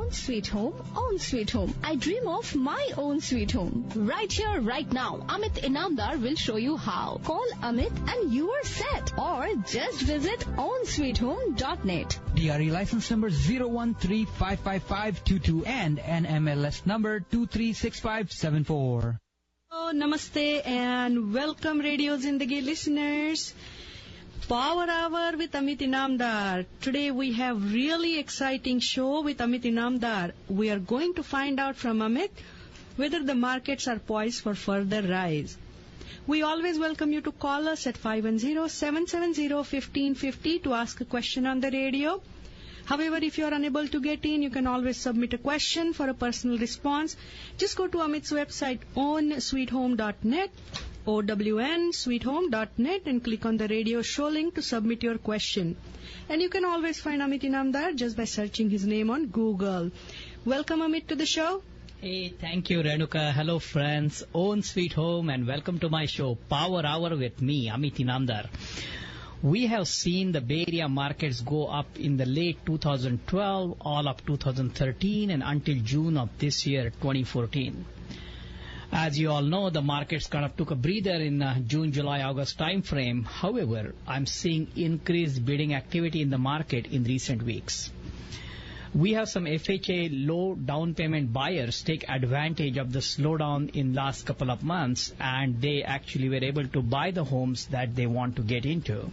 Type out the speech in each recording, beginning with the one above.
own sweet home, own sweet home. I dream of my own sweet home. Right here, right now, Amit Inamdar will show you how. Call Amit and you are set. Or just visit ownsweethome.net. DRE license number 013555522 and NMLS number 236574. Oh, namaste and welcome Radio Zindagi listeners. Power Hour with Amit Inamdar. Today we have really exciting show with Amit Inamdar. We are going to find out from Amit whether the markets are poised for further rise. We always welcome you to call us at 510-770-1550 to ask a question on the radio. However, if you are unable to get in, you can always submit a question for a personal response. Just go to Amit's website, ownsweethome.net, OWNsweethome.net, and click on the radio show link to submit your question. And you can always find Amit Inamdar just by searching his name on Google. Welcome, Amit, to the show. Hey, thank you, Renuka. Hello, friends. Own Sweet Home, and welcome to my show, Power Hour with me, Amit Inamdar. We have seen the Bay Area markets go up in the late 2012, all up 2013, and until June of this year, 2014. As you all know, the markets kind of took a breather in June, July, August time frame. However, I'm seeing increased bidding activity in the market in recent weeks. We have some FHA low down payment buyers take advantage of the slowdown in last couple of months, and they actually were able to buy the homes that they want to get into.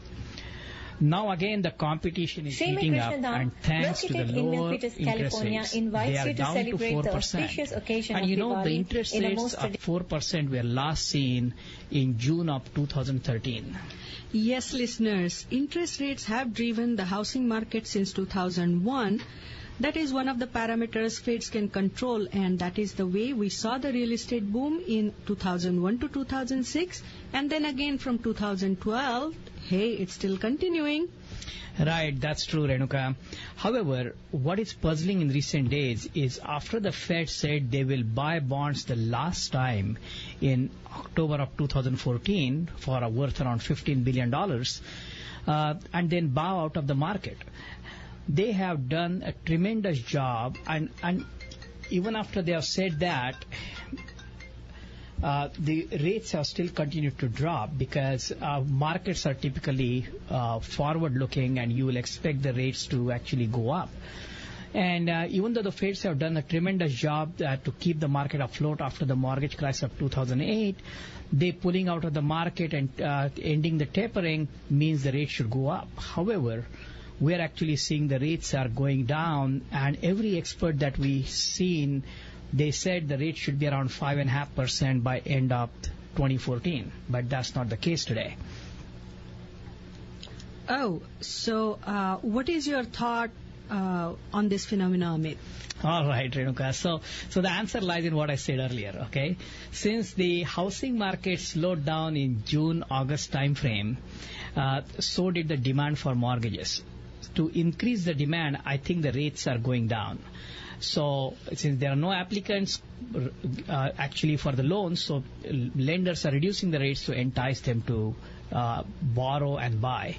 Now again, the competition is heating up, and thanks to the lower interest rates, they are down to 4%. And you know, the interest rates of 4% were last seen in June of 2013. Yes, listeners, interest rates have driven the housing market since 2001. That is one of the parameters Feds can control, and that is the way we saw the real estate boom in 2001 to 2006, and then again from 2012. Hey, it's still continuing. Right, that's true, Renuka. However, what is puzzling in recent days is after the Fed said they will buy bonds the last time in October of 2014 for a worth around $15 billion, and then bow out of the market. They have done a tremendous job, and even after they have said that, the rates have still continued to drop because markets are typically forward-looking, and you will expect the rates to actually go up. And even though the Feds have done a tremendous job to keep the market afloat after the mortgage crisis of 2008, they pulling out of the market and ending the tapering means the rate should go up. However, we're actually seeing the rates are going down, and every expert that we've seen, they said the rate should be around 5.5% by end of 2014, but that's not the case today. Oh, so what is your thought on this phenomenon, Amit? All right, Renuka. So the answer lies in what I said earlier, okay? Since the housing market slowed down in June, August time frame, so did the demand for mortgages. To increase the demand, I think the rates are going down. So since there are no applicants actually for the loans, so lenders are reducing the rates to entice them to borrow and buy.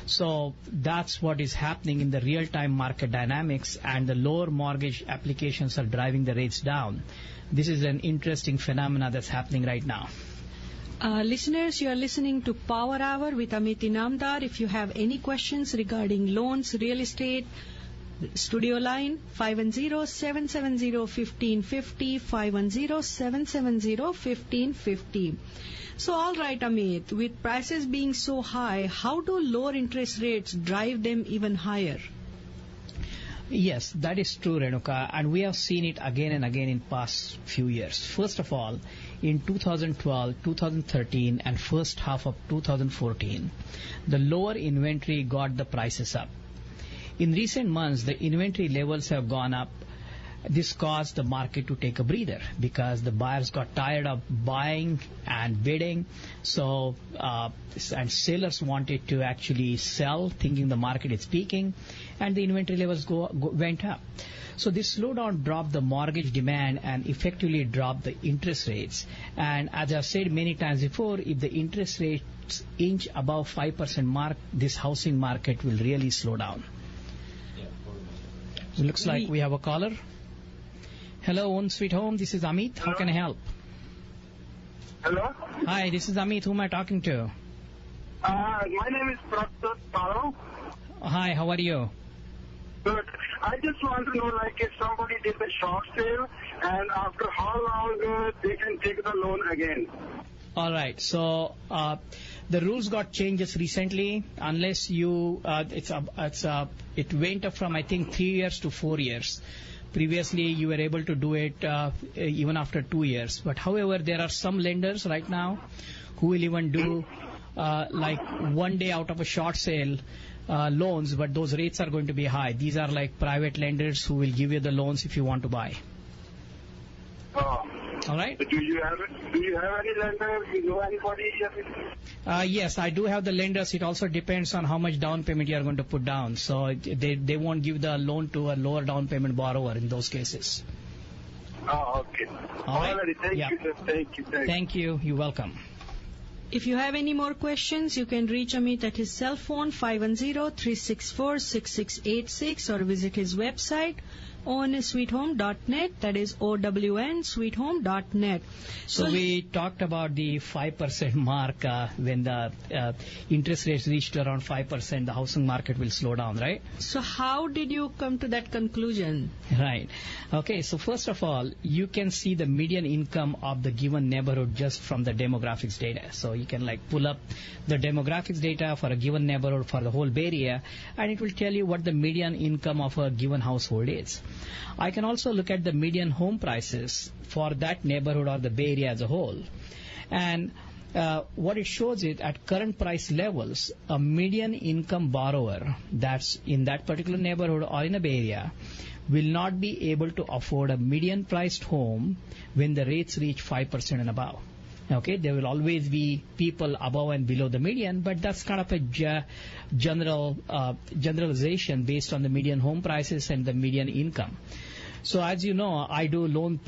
So that's what is happening in the real-time market dynamics, and the lower mortgage applications are driving the rates down. This is an interesting phenomena that's happening right now. Listeners, you are listening to Power Hour with Amit Inamdar. If you have any questions regarding loans, real estate, studio line 510-770-1550, 510-770-1550. So all right, Amit, with prices being so high, how do lower interest rates drive them even higher? Yes, that is true, Renuka, and we have seen it again and again in past few years. First of all, in 2012, 2013, and first half of 2014, the lower inventory got the prices up. In recent months, the inventory levels have gone up. This caused the market to take a breather because the buyers got tired of buying and bidding. So, and sellers wanted to actually sell, thinking the market is peaking, and the inventory levels went up. So this slowdown dropped the mortgage demand and effectively dropped the interest rates. And as I've said many times before, if the interest rates inch above 5% mark, this housing market will really slow down. It looks like we have a caller. Hello, Own Sweet Home. This is Amit. How can I help? Hello? Hi, this is Amit. Who am I talking to? My name is Prasad Paro. Hi, how are you? Good. I just want to know, like, if somebody did a short sale, and after how long they can take the loan again? All right. So the rules got changes recently. Unless you, it went up from I think 3 years to 4 years. Previously, you were able to do it even after 2 years. But however, there are some lenders right now who will even do like 1 day out of a short sale loans, but those rates are going to be high. These are like private lenders who will give you the loans if you want to buy. All right. Do you have any lenders? Do you know anybody? Yes, I do have the lenders. It also depends on how much down payment you are going to put down. So they won't give the loan to a lower down payment borrower in those cases. Oh, okay. All right. Thank you, sir. Thank you. Thank you. You're welcome. If you have any more questions, you can reach Amit at his cell phone 510-364-6686 or visit his website ownsweethome.net. That is OWNsweethome.net. So we talked about the 5% mark when the interest rates reached around 5%, the housing market will slow down, right? So how did you come to that conclusion? Right. Okay, so first of all, you can see the median income of the given neighborhood just from the demographics data. So you can like pull up the demographics data for a given neighborhood for the whole Bay Area, and it will tell you what the median income of a given household is. I can also look at the median home prices for that neighborhood or the Bay Area as a whole. And what it shows is at current price levels, a median income borrower that's in that particular neighborhood or in a Bay Area will not be able to afford a median priced home when the rates reach 5% and above. Okay, there will always be people above and below the median, but that's kind of a generalization based on the median home prices and the median income. So as you know, I do loan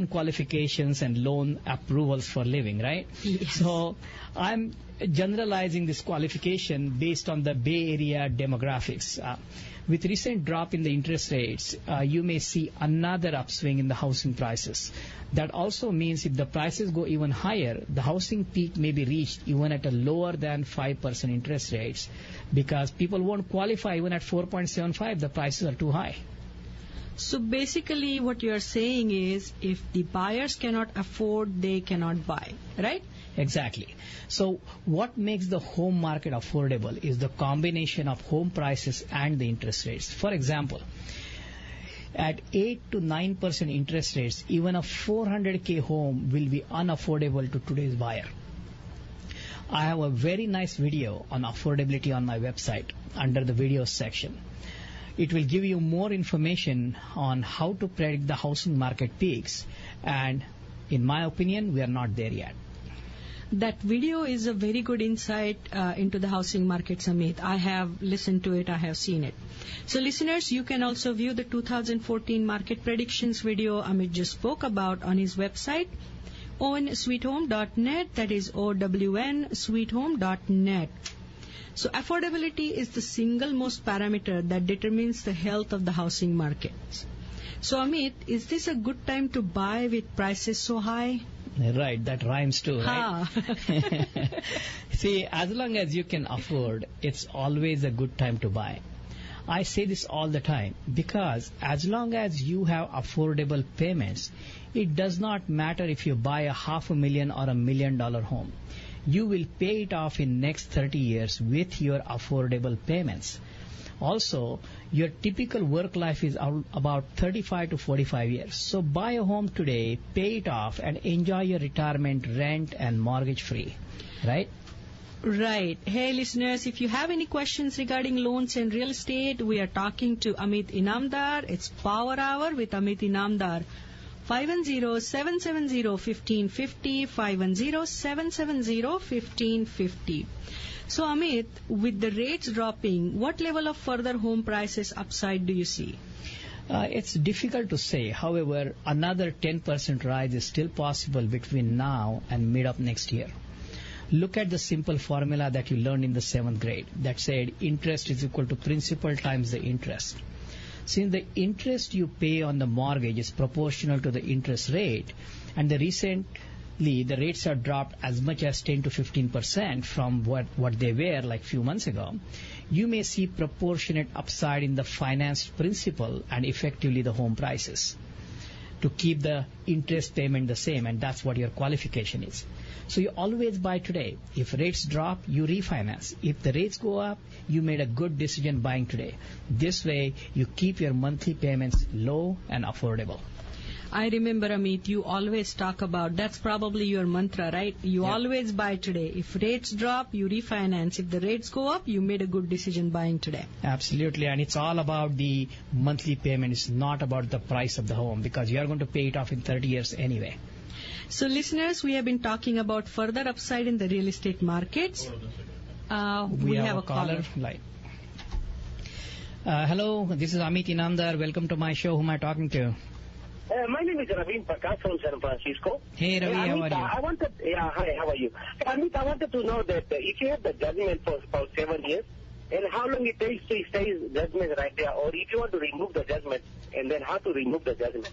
qualifications and loan approvals for living, right? Yes. So I'm generalizing this qualification based on the Bay Area demographics. With recent drop in the interest rates, you may see another upswing in the housing prices. That also means if the prices go even higher, the housing peak may be reached even at a lower than 5% interest rates, because people won't qualify even at 4.75. The prices are too high. So basically what you are saying is if the buyers cannot afford, they cannot buy, right? Exactly. So what makes the home market affordable is the combination of home prices and the interest rates. For example, at 8 to 9% interest rates, even a 400K home will be unaffordable to today's buyer. I have a very nice video on affordability on my website under the videos section. It will give you more information on how to predict the housing market peaks, and in my opinion, we are not there yet. That video is a very good insight into the housing market, Amit. I have listened to it. I have seen it. So listeners, you can also view the 2014 market predictions video Amit just spoke about on his website, ownsweethome.net. That is OWNsweethome.net. So affordability is the single most parameter that determines the health of the housing market. So Amit, is this a good time to buy with prices so high? Right, that rhymes too, right? See, as long as you can afford, it's always a good time to buy. I say this all the time because as long as you have affordable payments, it does not matter if you buy a $500,000 or $1 million home. You will pay it off in next 30 years with your affordable payments. Also, your typical work life is about 35 to 45 years. So buy a home today, pay it off, and enjoy your retirement rent and mortgage free. Right? Right. Hey listeners, if you have any questions regarding loans and real estate, we are talking to Amit Inamdar. It's Power Hour with Amit Inamdar. 510-770-1550, 510-770-1550. So Amit, with the rates dropping, what level of further home prices upside do you see? It's difficult to say. However, another 10% rise is still possible between now and mid of next year. Look at the simple formula that you learned in the 7th grade that said interest is equal to principal times the interest. Since the interest you pay on the mortgage is proportional to the interest rate, and recently the rates have dropped as much as 10 to 15% from what they were like few months ago, you may see proportionate upside in the financed principal and effectively the home prices to keep the interest payment the same, and that's what your qualification is. So you always buy today. If rates drop, you refinance. If the rates go up, you made a good decision buying today. This way, you keep your monthly payments low and affordable. I remember, Amit, you always talk about, that's probably your mantra, right? You always buy today. If rates drop, you refinance. If the rates go up, you made a good decision buying today. Absolutely, and it's all about the monthly payment. It's not about the price of the home, because you are going to pay it off in 30 years anyway. So, listeners, we have been talking about further upside in the real estate markets. We have a caller. Line. Hello, this is Amit Inamdar. Welcome to my show. Who am I talking to? My name is Ravin Prakash from San Francisco. Hey, Ravi, how are you? Hi, how are you? Amit, I wanted to know that if you have the judgment for about 7 years, and how long it takes to stay judgment right there, or if you want to remove the judgment, and then how to remove the judgment.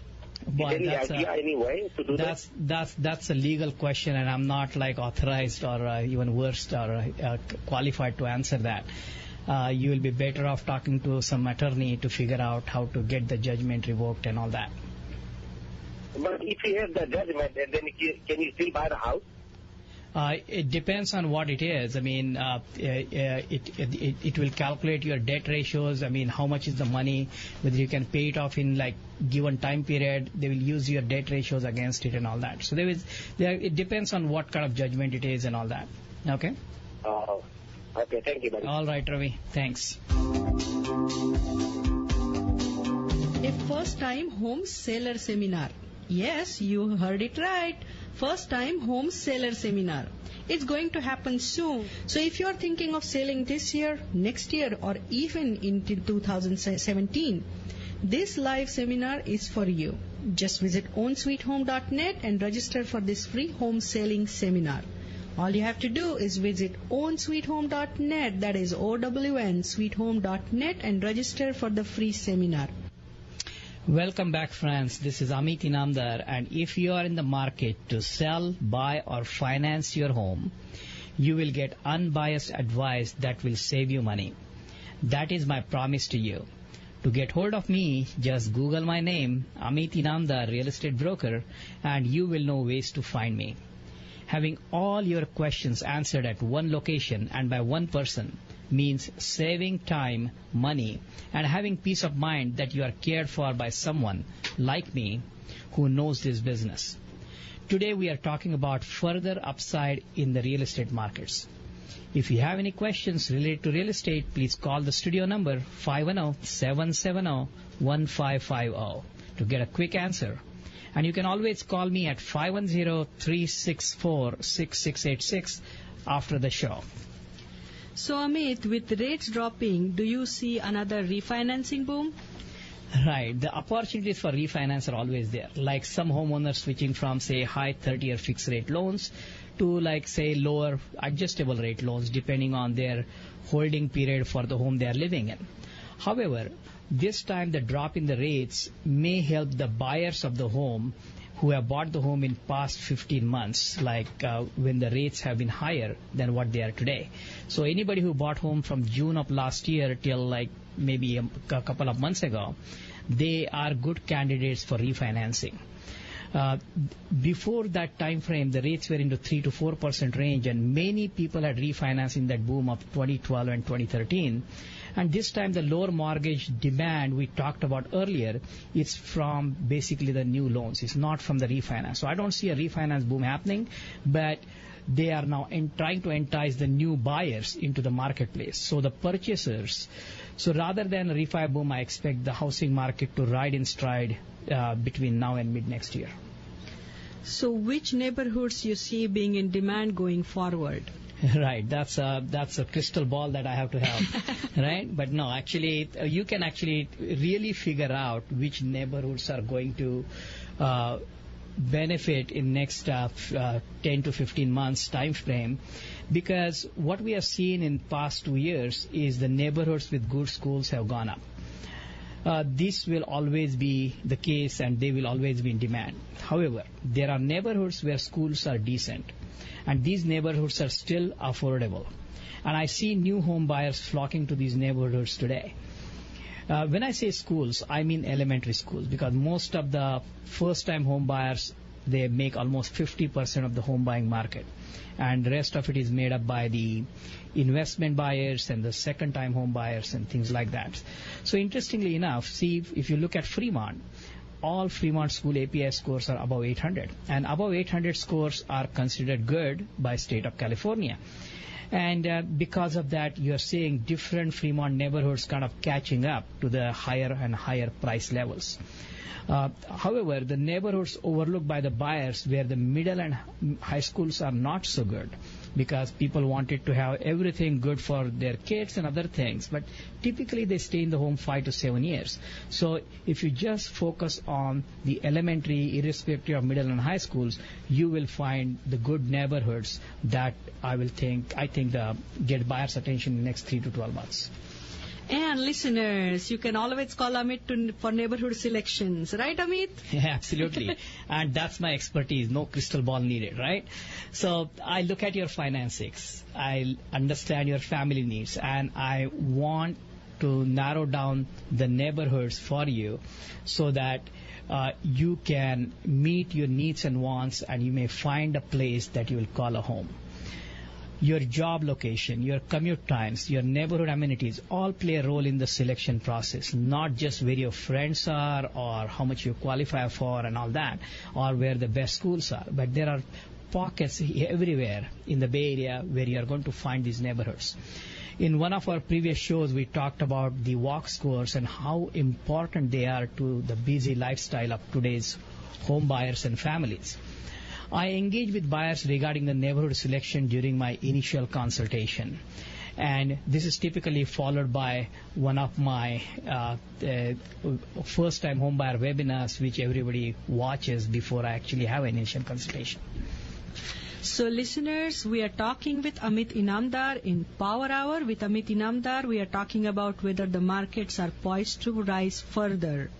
Well, any idea, any way to do that? That's a legal question, and I'm not like authorized or even worse or qualified to answer that. You will be better off talking to some attorney to figure out how to get the judgment revoked and all that. But if you have the judgment, and then can you still buy the house? It depends on what it is. I mean, it will calculate your debt ratios. I mean, how much is the money, whether you can pay it off in like given time period. They will use your debt ratios against it and all that. So it depends on what kind of judgment it is and all that. Okay? Okay, thank you, buddy. All right, Ravi. Thanks. A first-time home seller seminar. Yes, you heard it right. First-time home seller seminar. It's going to happen soon. So if you're thinking of selling this year, next year, or even into 2017, this live seminar is for you. Just visit ownsweethome.net and register for this free home selling seminar. All you have to do is visit ownsweethome.net, that is OWN, sweethome.net, and register for the free seminar. Welcome back, friends. This is Amit Inamdar, and if you are in the market to sell, buy, or finance your home, you will get unbiased advice that will save you money. That is my promise to you. To get hold of me, just Google my name, Amit Inamdar, real estate broker, and you will know ways to find me. Having all your questions answered at one location and by one person means saving time, money, and having peace of mind that you are cared for by someone like me who knows this business. Today we are talking about further upside in the real estate markets. If you have any questions related to real estate, please call the studio number 510-770-1550 to get a quick answer. And you can always call me at 510-364-6686 after the show. So, Amit, with rates dropping, do you see another refinancing boom? Right. The opportunities for refinance are always there. Like some homeowners switching from, say, high 30-year fixed rate loans to, like, say, lower adjustable rate loans, depending on their holding period for the home they are living in. However, this time the drop in the rates may help the buyers of the home who have bought the home in past 15 months, like when the rates have been higher than what they are today. So anybody who bought home from June of last year till like maybe a couple of months ago, they are good candidates for refinancing. Before that time frame, the rates were in the 3 to 4% range, and many people had refinanced in that boom of 2012 and 2013. And this time, the lower mortgage demand we talked about earlier, it's from basically the new loans. It's not from the refinance. So I don't see a refinance boom happening, but they are now trying to entice the new buyers into the marketplace. So the purchasers. So rather than a refi boom, I expect the housing market to ride in stride between now and mid next year. So which neighborhoods you see being in demand going forward? Right, that's a crystal ball that I have to have, right? But no, actually, you can actually really figure out which neighborhoods are going to benefit in next 10 to 15 months time frame, because what we have seen in past 2 years is the neighborhoods with good schools have gone up. this will always be the case and they will always be in demand. However, there are neighborhoods where schools are decent and these neighborhoods are still affordable. And I see new home buyers flocking to these neighborhoods today. When I say schools, I mean elementary schools, because most of the first-time home buyers, they make almost 50% of the home buying market. And the rest of it is made up by the investment buyers and the second-time home buyers and things like that. So interestingly enough, see, if you look at Fremont, all Fremont school API scores are above 800. And above 800 scores are considered good by state of California. And because of that, you're seeing different Fremont neighborhoods kind of catching up to the higher and higher price levels. However, the neighborhoods overlooked by the buyers where the middle and high schools are not so good because people wanted to have everything good for their kids and other things. But typically they stay in the home 5 to 7 years. So if you just focus on the elementary, irrespective of middle and high schools, you will find the good neighborhoods that I think get buyers' attention in the next 3 to 12 months. And listeners, you can always call Amit for neighborhood selections. Right, Amit? Yeah, absolutely. And that's my expertise. No crystal ball needed, right? So I look at your finances. I understand your family needs. And I want to narrow down the neighborhoods for you so that you can meet your needs and wants and you may find a place that you will call a home. Your job location, your commute times, your neighborhood amenities all play a role in the selection process, not just where your friends are or how much you qualify for and all that, or where the best schools are. But there are pockets everywhere in the Bay Area where you are going to find these neighborhoods. In one of our previous shows, we talked about the walk scores and how important they are to the busy lifestyle of today's home buyers and families. I engage with buyers regarding the neighborhood selection during my initial consultation. And this is typically followed by one of my first-time homebuyer webinars, which everybody watches before I actually have an initial consultation. So listeners, we are talking with Amit Inamdar in Power Hour. With Amit Inamdar, we are talking about whether the markets are poised to rise further.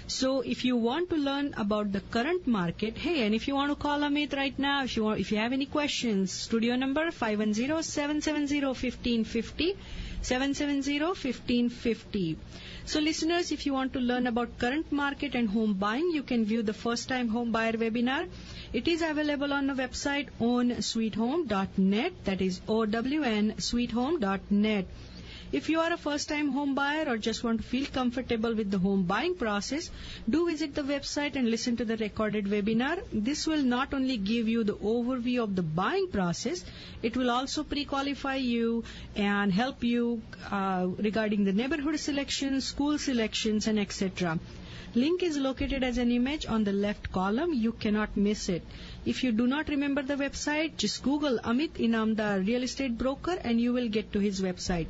So if you want to learn about the current market, hey, and if you want to call Amit right now, if you have any questions, studio number 510-770-1550, 770-1550. So listeners, if you want to learn about current market and home buying, you can view the first time home buyer webinar. It is available on the website ownsweethome.net, that is OWNsweethome.net. If you are a first-time home buyer or just want to feel comfortable with the home buying process, do visit the website and listen to the recorded webinar. This will not only give you the overview of the buying process, it will also pre-qualify you and help you regarding the neighborhood selections, school selections, and etc. Link is located as an image on the left column. You cannot miss it. If you do not remember the website, just Google Amit Inamdar Real Estate Broker and you will get to his website.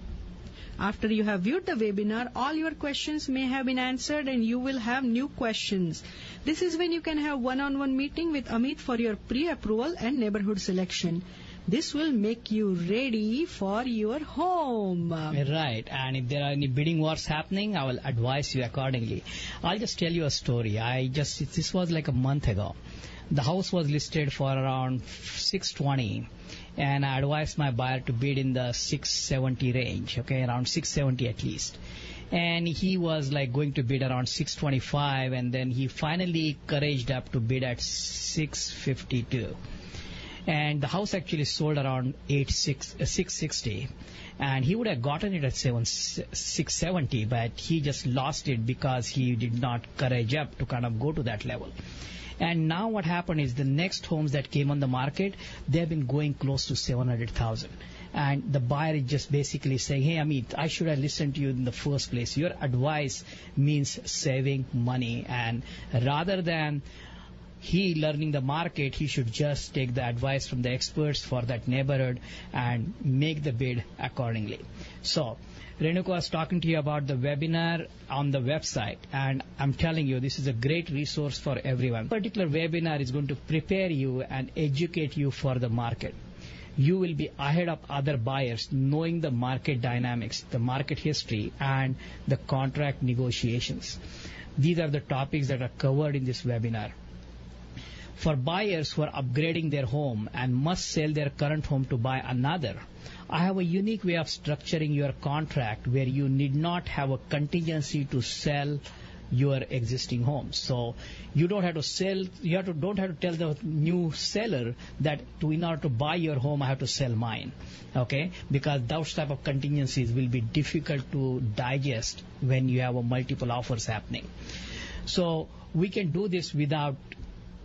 After you have viewed the webinar, all your questions may have been answered and you will have new questions. This is when you can have one-on-one meeting with Amit for your pre-approval and neighborhood selection. This will make you ready for your home. Right. And if there are any bidding wars happening, I will advise you accordingly. I'll just tell you a story. This was like a month ago. The house was listed for around 620. And I advised my buyer to bid in the 670 range, okay, around 670 at least. And he was like going to bid around 625, and then he finally couraged up to bid at 652. And the house actually sold around 660. And he would have gotten it at 670, but he just lost it because he did not courage up to kind of go to that level. And now what happened is the next homes that came on the market, they have been going close to 700,000. And the buyer is just basically saying, hey, Amit, I should have listened to you in the first place. Your advice means saving money. And rather than he learning the market, he should just take the advice from the experts for that neighborhood and make the bid accordingly. So Renuka was talking to you about the webinar on the website, and I'm telling you, this is a great resource for everyone. This particular webinar is going to prepare you and educate you for the market. you will be ahead of other buyers knowing the market dynamics, the market history, and the contract negotiations. These are the topics that are covered in this webinar. For buyers who are upgrading their home and must sell their current home to buy another, I have a unique way of structuring your contract where you need not have a contingency to sell your existing home. So you don't have to sell, don't have to tell the new seller that in order to buy your home, I have to sell mine. Okay? Because those type of contingencies will be difficult to digest when you have a multiple offers happening. So we can do this without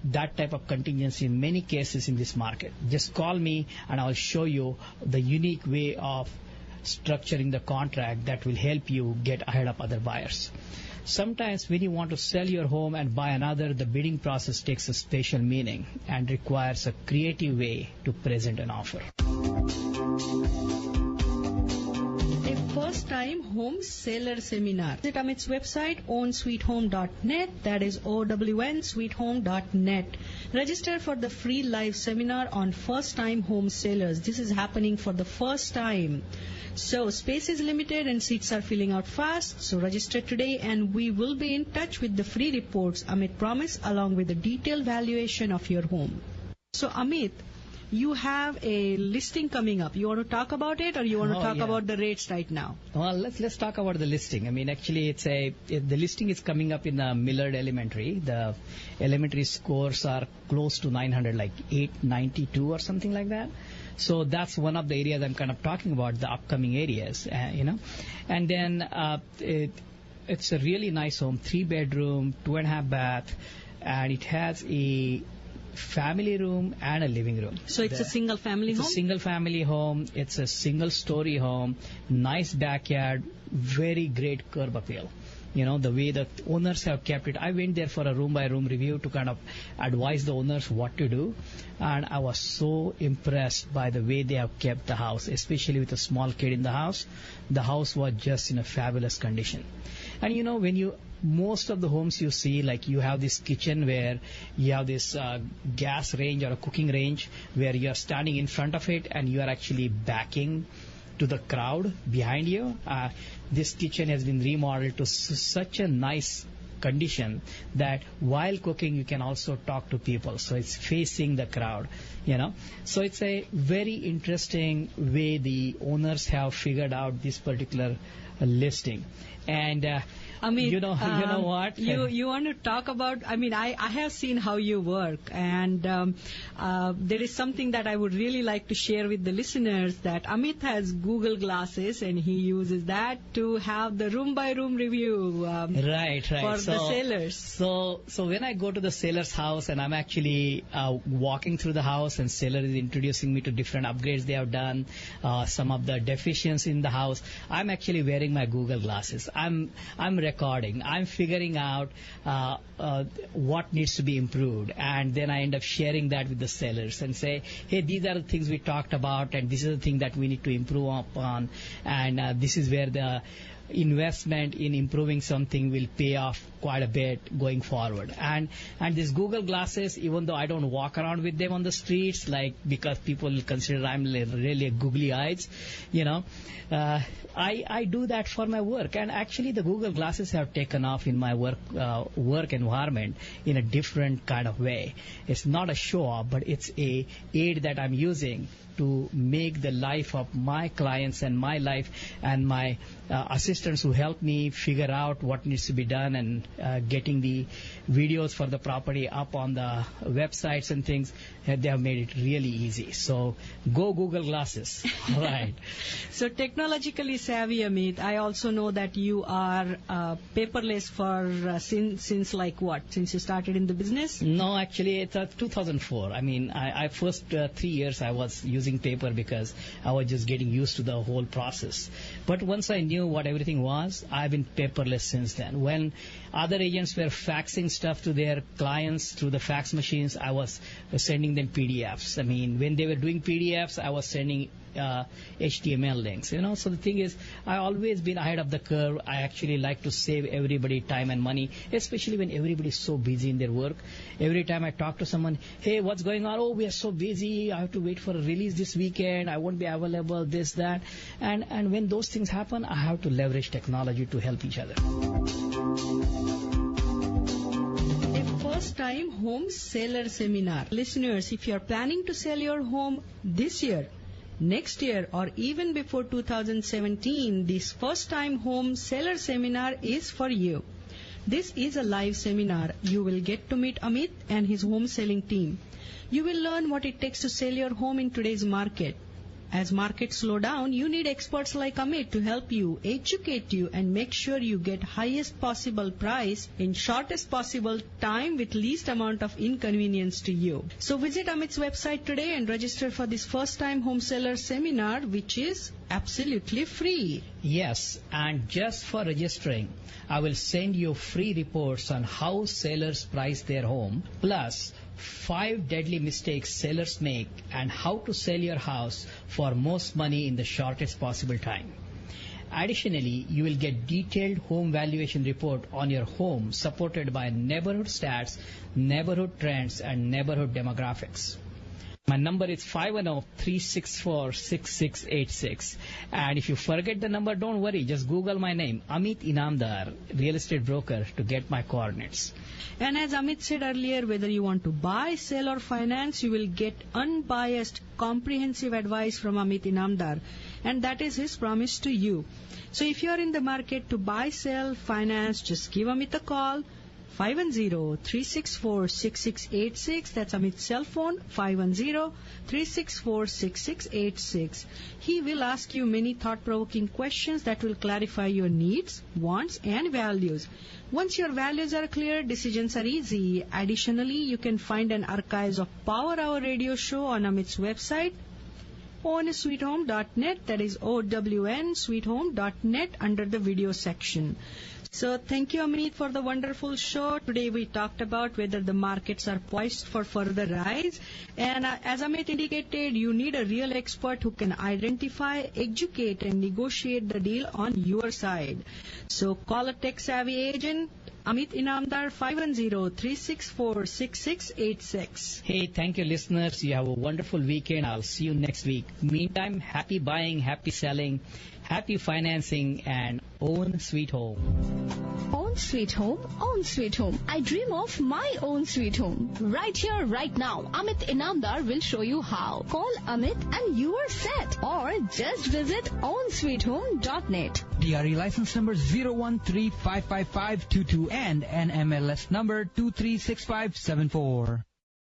that type of contingency in many cases in this market. Just call me and I'll show you the unique way of structuring the contract that will help you get ahead of other buyers. Sometimes when you want to sell your home and buy another, the bidding process takes a special meaning and requires a creative way to present an offer. A first-time home seller seminar. Visit Amit's website, ownsweethome.net. That is OWNsweethome.net. Register for the free live seminar on first-time home sellers. This is happening for the first time. So space is limited and seats are filling out fast. So register today and we will be in touch with the free reports Amit promised along with the detailed valuation of your home. So Amit, you have a listing coming up. You want to talk about it or you want to talk about the rates right now? Well, let's talk about the listing. I mean, actually, the listing is coming up in Millard Elementary. The elementary scores are close to 900, like 892 or something like that. So that's one of the areas I'm kind of talking about, the upcoming areas, And then it's a really nice home, 3-bedroom, 2.5 bath, and it has a family room and a living room. So it's a single family home? It's a single family home. It's a single story home, nice backyard, very great curb appeal. The way the owners have kept it. I went there for a room-by-room review to kind of advise the owners what to do. And I was so impressed by the way they have kept the house, especially with a small kid in the house. The house was just in a fabulous condition. And most of the homes you see, like you have this kitchen where you have this gas range or a cooking range where you are standing in front of it and you are actually backing to the crowd behind you. This kitchen has been remodeled to such a nice condition that while cooking you can also talk to people. So it's facing the crowd, So it's a very interesting way the owners have figured out this particular listing. And Amit, you know what? You want to talk about, I have seen how you work, and there is something that I would really like to share with the listeners, that Amit has Google glasses and he uses that to have the room-by-room review right. for the sellers. So when I go to the seller's house and I'm actually walking through the house and seller is introducing me to different upgrades they have done, some of the deficiencies in the house, I'm actually wearing my Google glasses. I'm recording. I'm figuring out what needs to be improved, and then I end up sharing that with the sellers and say, hey, these are the things we talked about, and this is the thing that we need to improve upon, and this is where the investment in improving something will pay off quite a bit going forward. And these Google glasses, even though I don't walk around with them on the streets, because people consider I'm really googly eyes, I do that for my work. And actually the Google glasses have taken off in my work environment in a different kind of way. It's not a show-off, but it's a aid that I'm using to make the life of my clients and my life and my assistants who help me figure out what needs to be done and getting the videos for the property up on the websites and things. They have made it really easy. So go Google Glasses. Right. So technologically savvy, Amit. I also know that you are paperless for since like what? Since you started in the business? No, actually it's 2004. I first 3 years I was using paper because I was just getting used to the whole process. But once I knew what everything was, I've been paperless since then. When other agents were faxing stuff to their clients through the fax machines, I was sending them PDFs. When they were doing PDFs, I was sending HTML links. So the thing is, I always been ahead of the curve. I actually like to save everybody time and money, especially when everybody is so busy in their work. Every time I talk to someone, hey, what's going on? Oh, we are so busy. I have to wait for a release this weekend. I won't be available, this, that. And when those things happen, I have to leverage technology to help each other. First time home seller seminar. Listeners, if you are planning to sell your home this year, next year, or even before 2017, this first time home seller seminar is for you. This is a live seminar. You will get to meet Amit and his home selling team. You will learn what it takes to sell your home in today's market. As markets slow down, you need experts like Amit to help you, educate you, and make sure you get highest possible price in shortest possible time with least amount of inconvenience to you. So visit Amit's website today and register for this first time home seller seminar, which is absolutely free. Yes, and just for registering, I will send you free reports on how sellers price their home, plus 5 deadly mistakes sellers make and how to sell your house for most money in the shortest possible time. Additionally, you will get detailed home valuation report on your home supported by neighborhood stats, neighborhood trends, and neighborhood demographics. My number is 510-364-6686. And if you forget the number, don't worry. Just Google my name, Amit Inamdar, real estate broker, to get my coordinates. And as Amit said earlier, whether you want to buy, sell, or finance, you will get unbiased, comprehensive advice from Amit Inamdar. And that is his promise to you. So if you are in the market to buy, sell, finance, just give Amit a call. 510-364-6686. That's Amit's cell phone, 510-364-6686. He will ask you many thought-provoking questions that will clarify your needs, wants, and values. Once your values are clear, decisions are easy. Additionally, you can find an archives of Power Hour radio show on Amit's website, ownsweethome.net, that is OWN, under the video section. So thank you, Amit, for the wonderful show. Today we talked about whether the markets are poised for further rise. And as Amit indicated, you need a real expert who can identify, educate, and negotiate the deal on your side. So call a tech-savvy agent, Amit Inamdar, 510-364-6686. Hey, thank you, listeners. You have a wonderful weekend. I'll see you next week. Meantime, happy buying, happy selling, happy financing, and own sweet home. Own sweet home, own sweet home. I dream of my own sweet home. Right here, right now, Amit Inamdar will show you how. Call Amit and you are set. Or just visit ownsweethome.net. DRE license number 0135552 and NMLS number 236574.